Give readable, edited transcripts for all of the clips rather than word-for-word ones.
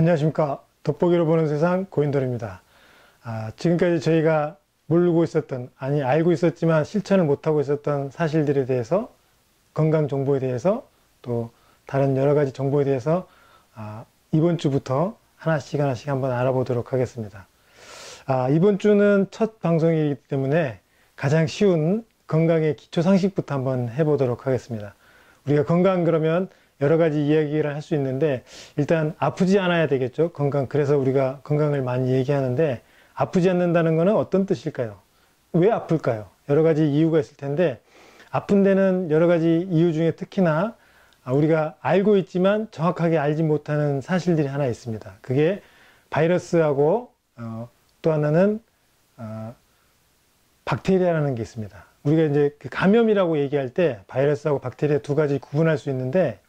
안녕하십니까. 돋보기로 보는 세상 고인돌입니다. 지금까지 저희가 모르고 있었던, 아니 알고 있었지만 실천을 못하고 있었던 사실들에 대해서, 건강 정보에 대해서, 또 다른 여러 가지 정보에 대해서 이번 주부터 하나씩 한번 알아보도록 하겠습니다. 이번 주는 첫 방송이기 때문에 가장 쉬운 건강의 기초 상식부터 한번 해보도록 하겠습니다. 우리가 건강 그러면 여러 가지 이야기를 할 수 있는데, 일단 아프지 않아야 되겠죠. 그래서 우리가 건강을 많이 얘기하는데, 아프지 않는다는 것은 어떤 뜻일까요? 왜 아플까요? 여러 가지 이유가 있을 텐데, 아픈 데는 여러 가지 이유 중에 특히나 우리가 알고 있지만 정확하게 알지 못하는 사실들이 하나 있습니다. 그게 바이러스하고 또 하나는 박테리아라는 게 있습니다. 우리가 이제 감염이라고 얘기할 때 바이러스하고 박테리아 두 가지 구분할 수 있는데,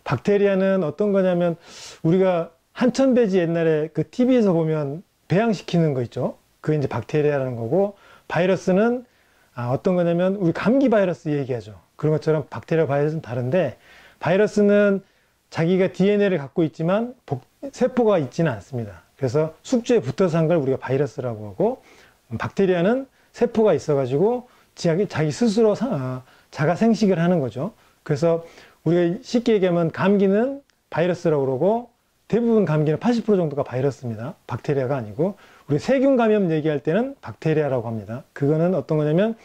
박테리아는 어떤 거냐면, 우리가 한천배지 옛날에 그 TV에서 보면 배양시키는 거 있죠. 그게 이제 박테리아라는 거고, 바이러스는 어떤 거냐면, 우리 감기 바이러스 얘기하죠. 그런 것처럼 박테리아 바이러스는 다른데, 바이러스는 자기가 DNA를 갖고 있지만 세포가 있지는 않습니다. 그래서 숙주에 붙어서 한 걸 우리가 바이러스라고 하고, 박테리아는 세포가 있어가지고 자기 스스로 자가 생식을 하는 거죠. 그래서 우리가 쉽게 얘기하면 감기는 바이러스라고 그러고, 대부분 감기는 80% 정도가 바이러스입니다. 박테리아가 아니고, 우리 세균 감염 얘기할 때는 박테리아라고 합니다. 그거는 어떤 거냐면,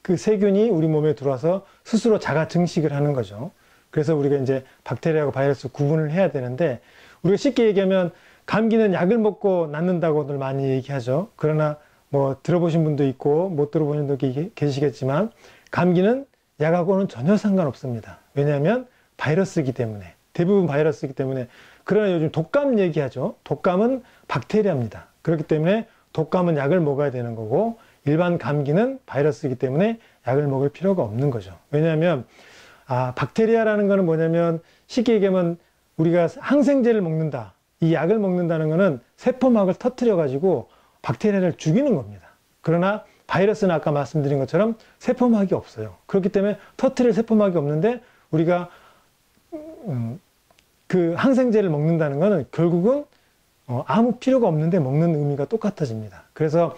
그 세균이 우리 몸에 들어와서 스스로 자가 증식을 하는 거죠. 그래서 우리가 이제 박테리아하고 바이러스 구분을 해야 되는데, 우리가 쉽게 얘기하면 감기는 약을 먹고 낫는다고들 많이 얘기하죠. 그러나 뭐 들어보신 분도 있고 못 들어보신 분도 계시겠지만, 감기는 약하고는 전혀 상관없습니다. 왜냐하면 바이러스이기 때문에, 대부분 바이러스이기 때문에. 그러나 요즘 독감 얘기하죠. 독감은 박테리아입니다. 그렇기 때문에 독감은 약을 먹어야 되는 거고, 일반 감기는 바이러스이기 때문에 약을 먹을 필요가 없는 거죠. 왜냐하면 박테리아라는 거는 뭐냐면, 쉽게 얘기하면 우리가 항생제를 먹는다, 이 약을 먹는다는 거는 세포막을 터뜨려 가지고 박테리아를 죽이는 겁니다. 그러나 바이러스는 아까 말씀드린 것처럼 세포막이 없어요. 그렇기 때문에 터뜨릴 세포막이 없는데, 우리가 그 항생제를 먹는다는 것은 결국은 아무 필요가 없는데 먹는 의미가 똑같아집니다. 그래서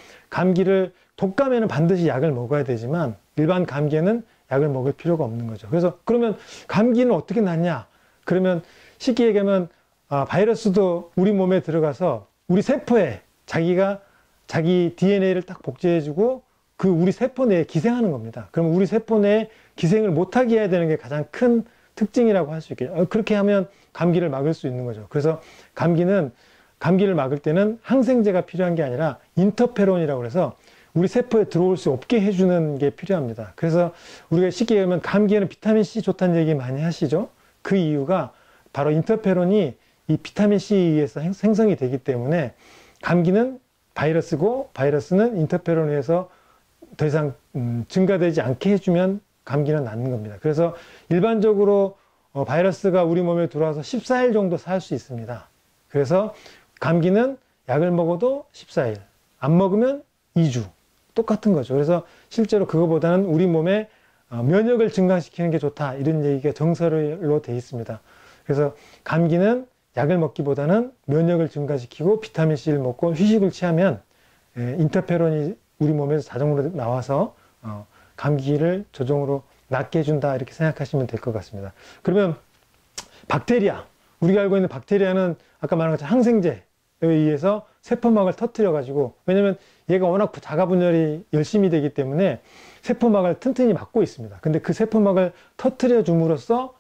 독감에는 반드시 약을 먹어야 되지만, 일반 감기에는 약을 먹을 필요가 없는 거죠. 그래서 그러면 감기는 어떻게 낫냐? 그러면 쉽게 얘기하면 바이러스도 우리 몸에 들어가서 우리 세포에 자기 DNA를 딱 복제해주고 그 우리 세포 내에 기생하는 겁니다. 그럼 우리 세포 내에 기생을 못하게 해야 되는 게 가장 큰 특징이라고 할 수 있겠죠. 그렇게 하면 감기를 막을 수 있는 거죠. 그래서 감기를 막을 때는 항생제가 필요한 게 아니라 인터페론이라고 해서 우리 세포에 들어올 수 없게 해주는 게 필요합니다. 그래서 우리가 쉽게 얘기하면 감기에는 비타민C 좋다는 얘기 많이 하시죠. 그 이유가 바로 인터페론이 이 비타민C에 의해서 생성이 되기 때문에, 감기는 바이러스고 바이러스는 인터페론에 의해서 더 이상 증가되지 않게 해주면 감기는 낫는 겁니다. 그래서 일반적으로 바이러스가 우리 몸에 들어와서 14일 정도 살 수 있습니다. 그래서 감기는 약을 먹어도 14일, 안 먹으면 2주. 똑같은 거죠. 그래서 실제로 그거보다는 우리 몸에 면역을 증강시키는 게 좋다, 이런 얘기가 정설로 되어 있습니다. 그래서 감기는 약을 먹기보다는 면역을 증가시키고 비타민C를 먹고 휴식을 취하면 인터페론이 우리 몸에서 자동으로 나와서 감기를 조정으로 낫게 해준다, 이렇게 생각하시면 될 것 같습니다. 그러면 박테리아, 우리가 알고 있는 박테리아는 아까 말한 것처럼 항생제에 의해서 세포막을 터뜨려 가지고, 왜냐면 얘가 워낙 자가 분열이 열심히 되기 때문에 세포막을 튼튼히 막고 있습니다. 근데 그 세포막을 터뜨려 줌으로써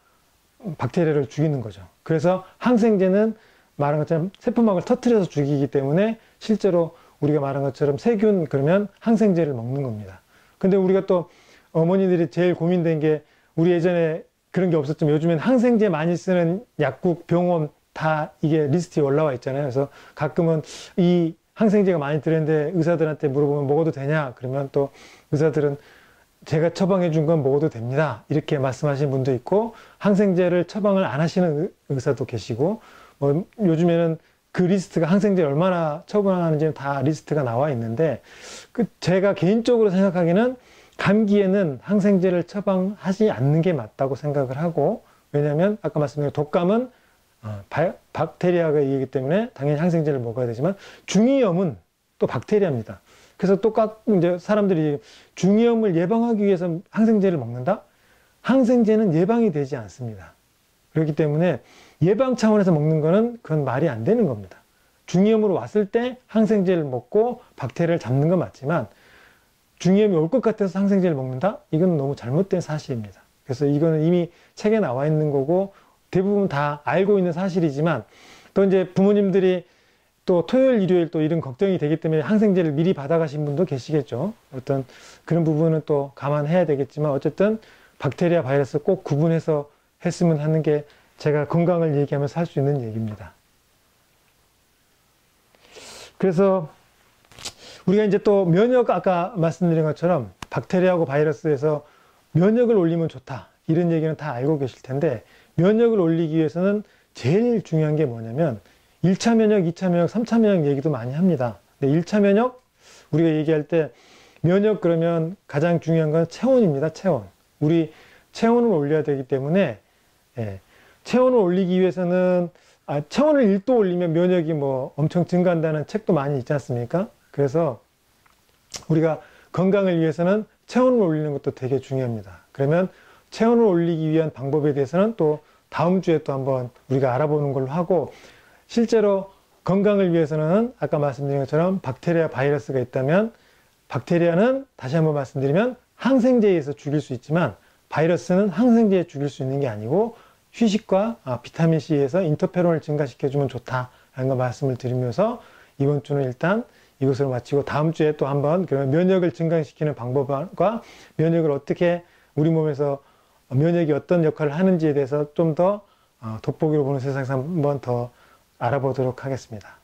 박테리아를 죽이는 거죠. 그래서 항생제는 말한 것처럼 세포막을 터뜨려서 죽이기 때문에, 실제로 우리가 말한 것처럼 세균 그러면 항생제를 먹는 겁니다. 근데 우리가 또 어머니들이 제일 고민된 게, 우리 예전에 그런 게 없었지만 요즘엔 항생제 많이 쓰는 약국, 병원 다 이게 리스트에 올라와 있잖아요. 그래서 가끔은 이 항생제가 많이 들었는데 의사들한테 물어보면 먹어도 되냐? 그러면 또 의사들은 제가 처방해 준 건 먹어도 됩니다, 이렇게 말씀하시는 분도 있고, 항생제를 처방을 안 하시는 의사도 계시고, 요즘에는 그 리스트가 항생제를 얼마나 처방하는지 다 리스트가 나와 있는데, 제가 개인적으로 생각하기에는 감기에는 항생제를 처방하지 않는 게 맞다고 생각을 하고, 왜냐하면 아까 말씀드린 독감은 박테리아가 이기 때문에 당연히 항생제를 먹어야 되지만 중이염은 또 박테리아입니다. 그래서 이제 사람들이 중이염을 예방하기 위해서 항생제를 먹는다? 항생제는 예방이 되지 않습니다. 그렇기 때문에 예방 차원에서 먹는 거는 그건 말이 안 되는 겁니다. 중이염으로 왔을 때 항생제를 먹고 박테리아를 잡는 건 맞지만 중이염이 올 것 같아서 항생제를 먹는다? 이건 너무 잘못된 사실입니다. 그래서 이거는 이미 책에 나와 있는 거고 대부분 다 알고 있는 사실이지만 또 이제 부모님들이 또 토요일, 일요일 또 이런 걱정이 되기 때문에 항생제를 미리 받아가신 분도 계시겠죠. 어떤 그런 부분은 또 감안해야 되겠지만 어쨌든 박테리아, 바이러스 꼭 구분해서 했으면 하는 게 제가 건강을 얘기하면서 할 수 있는 얘기입니다. 그래서 우리가 이제 또 면역, 아까 말씀드린 것처럼 박테리아하고 바이러스에서 면역을 올리면 좋다. 이런 얘기는 다 알고 계실 텐데 면역을 올리기 위해서는 제일 중요한 게 뭐냐면 1차 면역, 2차 면역, 3차 면역 얘기도 많이 합니다. 근데 1차 면역, 우리가 얘기할 때 면역 그러면 가장 중요한 건 체온입니다. 체온. 우리 체온을 올려야 되기 때문에 체온을 올리기 위해서는 체온을 1도 올리면 면역이 뭐 엄청 증가한다는 책도 많이 있지 않습니까? 그래서 우리가 건강을 위해서는 체온을 올리는 것도 되게 중요합니다. 그러면 체온을 올리기 위한 방법에 대해서는 또 다음 주에 또 한번 우리가 알아보는 걸로 하고 실제로 건강을 위해서는 아까 말씀드린 것처럼 박테리아, 바이러스가 있다면 박테리아는 다시 한번 말씀드리면 항생제에 의해서 죽일 수 있지만 바이러스는 항생제에 죽일 수 있는 게 아니고 휴식과 비타민C에서 인터페론을 증가시켜주면 좋다라는 거 말씀을 드리면서 이번 주는 일단 이것으로 마치고 다음 주에 또 한번 그러면 면역을 증강시키는 방법과 면역을 어떻게 우리 몸에서 면역이 어떤 역할을 하는지에 대해서 좀 더 돋보기로 보는 세상에서 한번 더 알아보도록 하겠습니다.